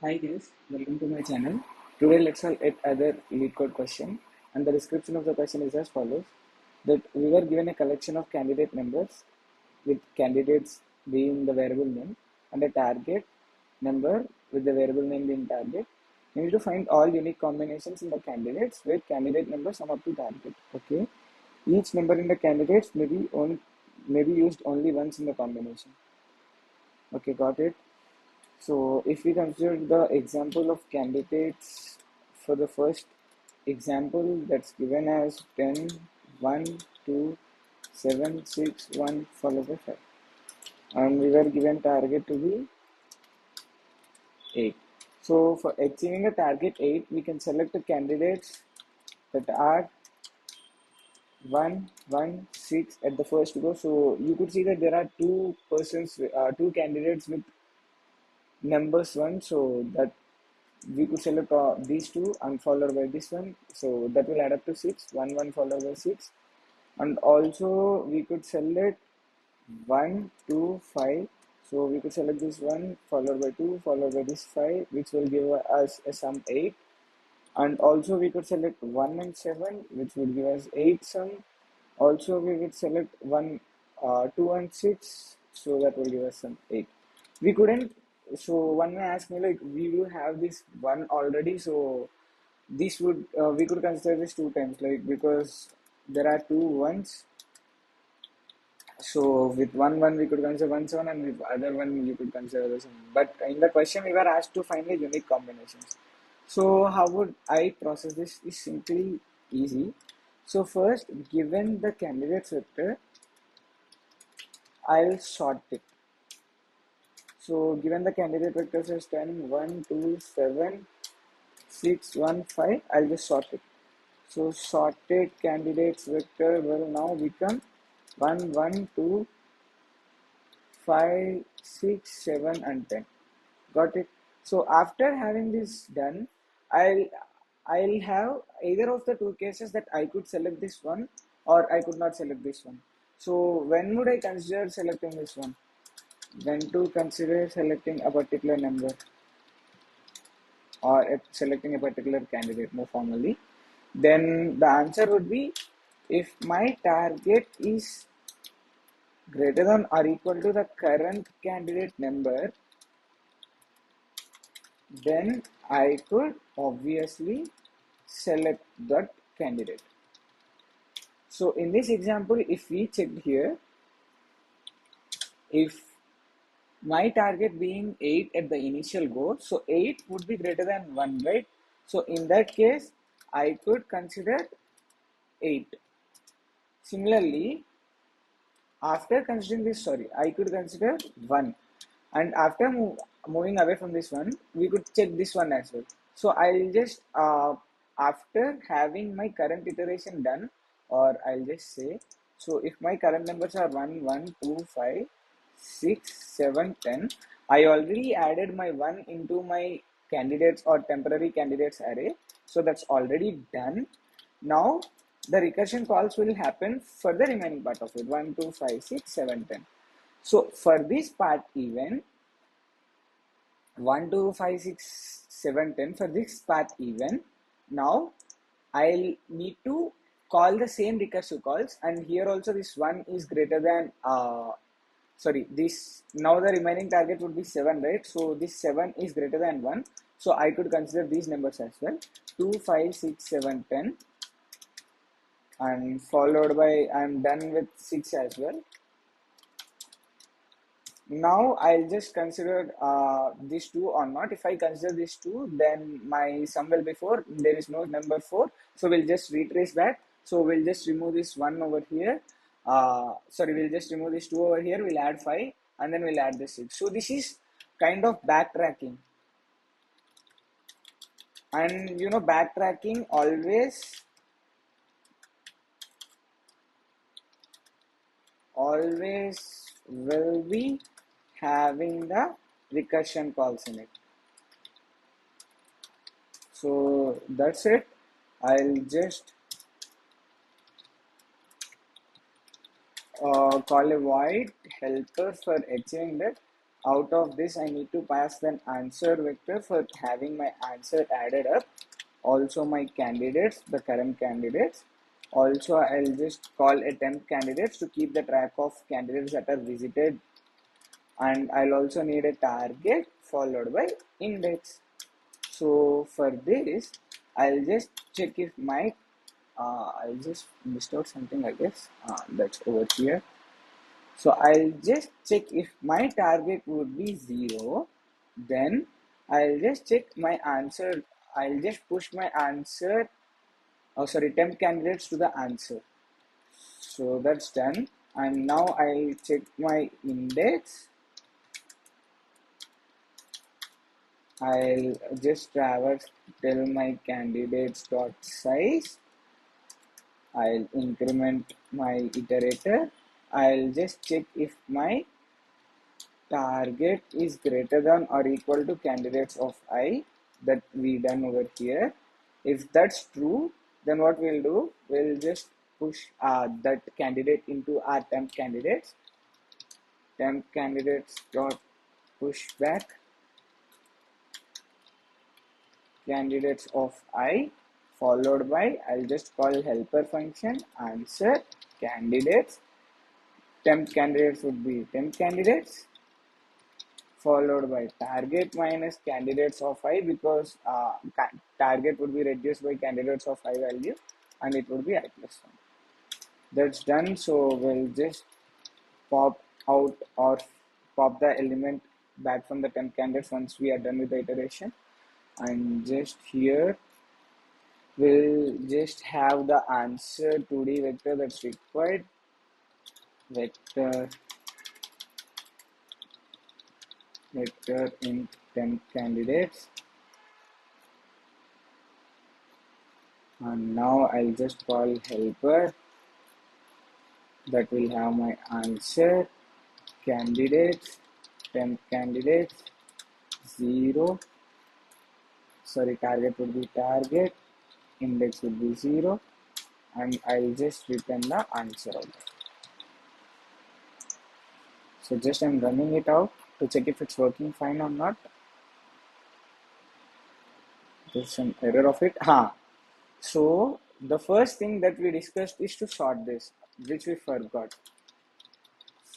Hi guys, welcome to my channel. Today let's look at other lead code question, and the description of the question is as follows: that we were given a collection of candidate numbers with candidates being the variable name and a target number with the variable name being target. We need to find all unique combinations in the candidates with candidate number sum up to target. Okay, each number in the candidates may be used only once in the combination. Okay, got it. So if we consider the example of candidates for the first example that's given as 10, 1, 2, 7, 6, 1 followed by 5. And we were given target to be 8. So for achieving a target 8, we can select the candidates that are 1, 1, 6 at the first go. So you could see that there are two candidates with numbers 1. So that we could select these two and followed by this one, so that will add up to 6, 1 1 followed by 6. And also we could select 1 2 5, so we could select this one followed by 2 followed by this 5, which will give us a sum 8. And also we could select 1 and 7, which would give us 8 sum. Also we would select 1 2 and 6, so that will give us some 8. We couldn't, so one may ask me, like, we will have this one already, so this would we could consider this two times, like, because there are two ones. So with one we could consider 1 7, and with other one you could consider the same. But in the question we were asked to find the unique combinations. So how would I process this? Is simply easy. So first, given the candidate vector, I'll sort it. So given the candidate vectors as 10, 1, 2, 7, 6, 1, 5, I'll just sort it. So sorted candidates vector will now become 1, 1, 2, 5, 6, 7, and 10. Got it? So after having this done, I'll I'll have either of the two cases that I could select this one or I could not select this one. So when would I consider selecting this one? When to consider selecting a particular number or selecting a particular candidate more formally, then the answer would be, if my target is greater than or equal to the current candidate number, then I could obviously select that candidate. So in this example, if we checked here, if my target being 8 at the initial go, so 8 would be greater than 1, right? So in that case, I could consider 8. Similarly, after considering this, I could consider 1. And after moving away from this one, we could check this one as well. So I'll just, after having my current iteration done, or I'll just say, so if my current numbers are 1, 1, 2, 5, 6, 7, 10, I already added my 1 into my candidates or temporary candidates array. So that's already done. Now the recursion calls will happen for the remaining part of it, 1, 2, 5, 6, 7, 10. So for this part even, 1, 2, 5, 6, 7, 10, for this path even, now I'll need to call the same recursive calls, and here also this 1 is greater than, this, now the remaining target would be 7, right? So this 7 is greater than 1, so I could consider these numbers as well, 2, 5, 6, 7, 10, and followed by, I'm done with 6 as well. Now I'll just consider these two or not. If I consider these two, then my sum will be 4. There is no number 4, so we'll just retrace back. So we'll just remove this 1 over here. We'll just remove this 2 over here. We'll add 5, and then we'll add this 6. So this is kind of backtracking. And you know, backtracking always will be having the recursion calls in it. So that's it. I'll just call a void helper for achieving that. out of this I need to pass an answer vector for having my answer added up, also my candidates, the current candidates. Also I'll just call a temp candidates to keep the track of candidates that are visited, and I'll also need a target followed by index. So for this I'll just check if my I'll just list out something, I guess that's over here. So I'll just check if my target would be 0, then I'll just check my answer. I'll just push my answer, oh sorry, temp candidates to the answer. So that's done. And now I'll check my index. I'll just traverse till my candidates dot size. I'll increment my iterator. I'll just check if my target is greater than or equal to candidates of I that we done over here. If that's true, then what we'll do, we'll just push that candidate into our temp candidates dot push back candidates of I, followed by, I'll just call helper function answer candidates. Temp candidates would be temp candidates followed by target minus candidates of I, because target would be reduced by candidates of I value, and it would be I plus 1. That's done. So we'll just pop out or pop the element back from the temp candidates once we are done with the iteration. And just here we'll just have the answer 2D vector that's required, vector in temp candidates. And now I'll just call helper, that will have my answer candidates, temp candidates 0, sorry, target would be target, index would be 0, and I'll just return the answer out. So just I'm running it out to check if it's working fine or not. There's some error of it. So the first thing that we discussed is to sort this, which we forgot.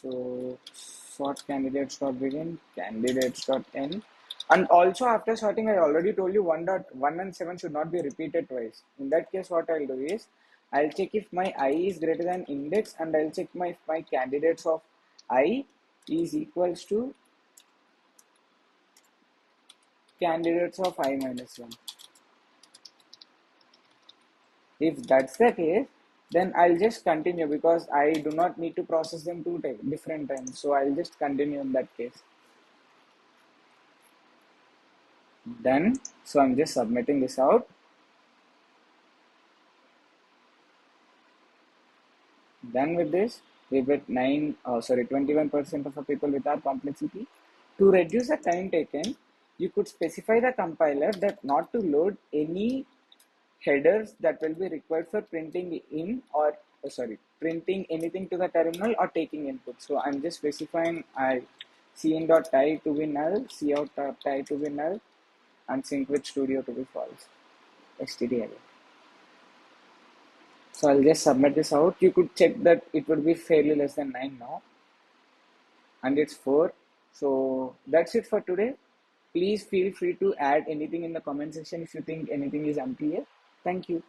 So sort candidates dot begin, candidates dot end. And also after sorting, I already told you 1.1 and 7 should not be repeated twice. In that case, what I'll do is I'll check if my I is greater than index, and I'll check if my candidates of I is equals to candidates of I minus 1. If that's the case, then I'll just continue, because I do not need to process them two different times. So I'll just continue in that case. Done. So I'm just submitting this out. Done with this, we get 21% of the people with our complexity. To reduce the time taken, you could specify the compiler that not to load any headers that will be required for printing in or printing anything to the terminal or taking input. So I'm just specifying cin.tie to be null, cout.tie to be null, and sync with studio to be false. std. So I'll just submit this out. You could check that it would be fairly less than 9 now, and it's 4. So that's it for today. Please feel free to add anything in the comment section if you think anything is unclear. Thank you.